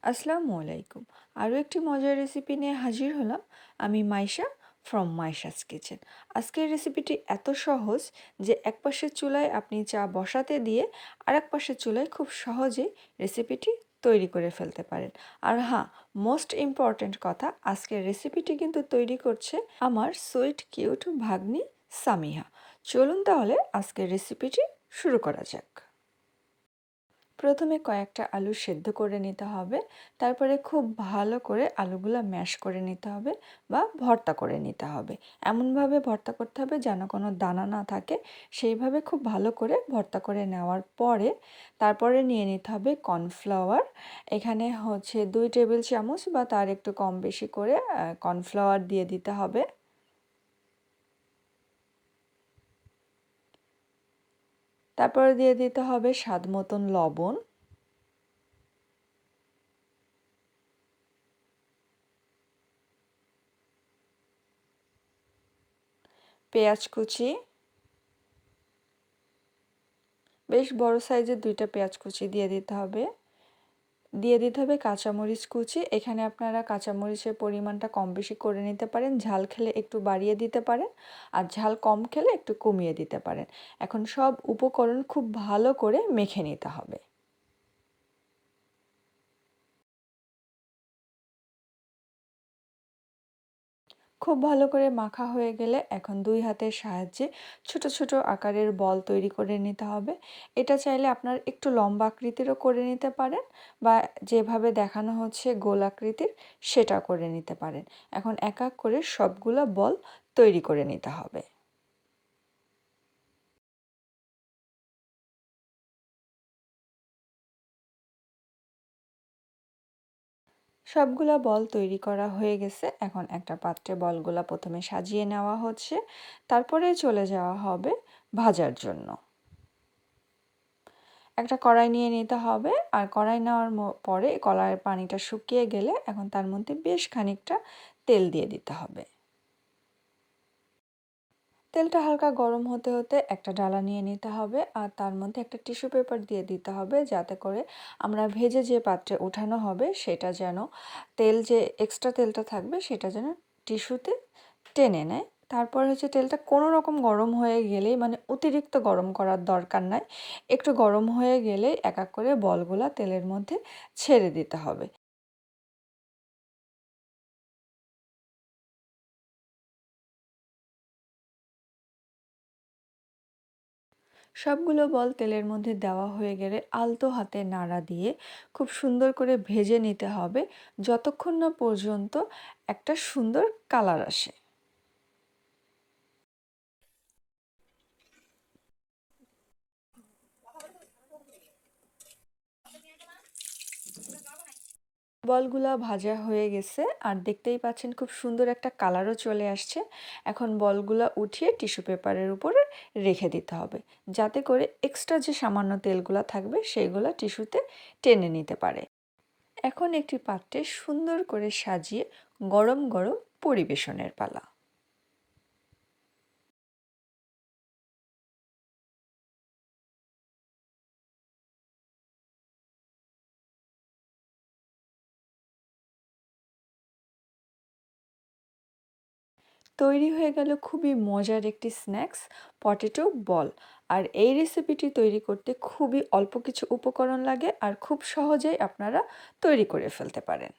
আসসালামু আলাইকুম। আরও একটি মজার রেসিপি নিয়ে হাজির হলাম। আমি মাইশা ফ্রম মাইশাস কিচেন। আজকের রেসিপিটি এত সহজ যে এক পাশের চুলায় আপনি চা বসাতে দিয়ে আরেক পাশের চুলায় খুব সহজেই রেসিপিটি তৈরি করে ফেলতে পারেন। আর হ্যাঁ, মোস্ট ইম্পর্ট্যান্ট কথা, আজকের রেসিপিটি কিন্তু তৈরি করছে আমার সুইট কিউট ভাগ্নি সামিহা। চলুন তাহলে আজকের রেসিপিটি শুরু করা যাক। প্রথমে কয়েকটা আলু সেদ্ধ করে নিতে হবে, তারপরে খুব ভালো করে আলুগুলো ম্যাশ করে নিতে হবে বা ভর্তা করে নিতে হবে। এমনভাবে ভর্তা করতে হবে যেন কোনো দানা না থাকে, সেইভাবে খুব ভালো করে ভর্তা করে নেওয়ার পরে তারপরে নিয়ে নিতে হবে কর্নফ্লাওয়ার। এখানে হচ্ছে 2 টেবিল চামচ বা তার একটু কম বেশি করে কর্নফ্লাওয়ার দিয়ে দিতে হবে। তারপরে দিয়ে দিতে হবে স্বাদ মতন লবণ, পেঁয়াজ কুচি, বেশ বড় সাইজের 2টা পেঁয়াজ কুচি দিয়ে দিতে হবে। দিয়ে দিতে হবে কাঁচামরিচ কুচি। এখানে আপনারা কাঁচামরিচের পরিমাণটা কম বেশি করে নিতে পারেন, ঝাল খেলে একটু বাড়িয়ে দিতে পারেন আর ঝাল কম খেলে একটু কমিয়ে দিতে পারেন। এখন সব উপকরণ খুব ভালো করে মেখে নিতে হবে। খুব ভালো করে মাখা হয়ে গেলে এখন 2 হাতের সাহায্যে ছোট ছোট আকারের বল তৈরি করে নিতে হবে। এটা চাইলে আপনার একটু লম্বা আকৃতিরও করে নিতে পারেন বা যেভাবে দেখানো হচ্ছে গোল আকৃতির সেটা করে নিতে পারেন। এখন এক এক করে সবগুলো বল তৈরি করে নিতে হবে। সবগুলা বল তৈরি করা হয়ে গেছে। এখন একটা পাত্রে বলগুলা প্রথমে সাজিয়ে নেওয়া হচ্ছে, তারপরে চলে যাওয়া হবে ভাজার জন্য। একটা কড়াই নিয়ে নিতে হবে আর কড়াই নেওয়ার পরে কড়াইয়ের পানিটা শুকিয়ে গেলে এখন তার মধ্যে বেশ খানিকটা তেল দিয়ে দিতে হবে। তেলটা হালকা গরম হতে হতে একটা ডালা নিয়ে নিতে হবে আর তার মধ্যে একটা টিস্যু পেপার দিয়ে দিতে হবে, যাতে করে আমরা ভেজে যে পাত্রে উঠানো হবে সেটা যেন তেল, যে এক্সট্রা তেলটা থাকবে সেটা যেন টিস্যুতে টেনে নেয়। তারপর হচ্ছে তেলটা কোনো রকম গরম হয়ে গেলেই, মানে অতিরিক্ত গরম করার দরকার নাই, একটু গরম হয়ে গেলেই এক এক করে বলগুলা তেলের মধ্যে ছেড়ে দিতে হবে। সবগুলো বল তেলের মধ্যে দেওয়া হয়ে গেলে আলতো হাতে নাড়া দিয়ে খুব সুন্দর করে ভেজে নিতে হবে, যতক্ষণ না পর্যন্ত একটা সুন্দর কালার আসে। বলগুলা ভাজা হয়ে গেছে আর দেখতেই পাচ্ছেন খুব সুন্দর একটা কালারও চলে আসছে। এখন বলগুলা উঠিয়ে টিস্যু পেপারের উপরে রেখে দিতে হবে, যাতে করে এক্সট্রা যে সামান্য তেলগুলা থাকবে সেইগুলা টিস্যুতে টেনে নিতে পারে। এখন একটি পাত্রে সুন্দর করে সাজিয়ে গরম গরম পরিবেশনের পালা। তৈরি হয়ে গেল খুবই মজার একটি স্ন্যাক্স, পটেটো বল। আর এই রেসিপিটি তৈরি করতে খুবই অল্প কিছু উপকরণ লাগে আর খুব সহজেই আপনারা তৈরি করে ফেলতে পারেন।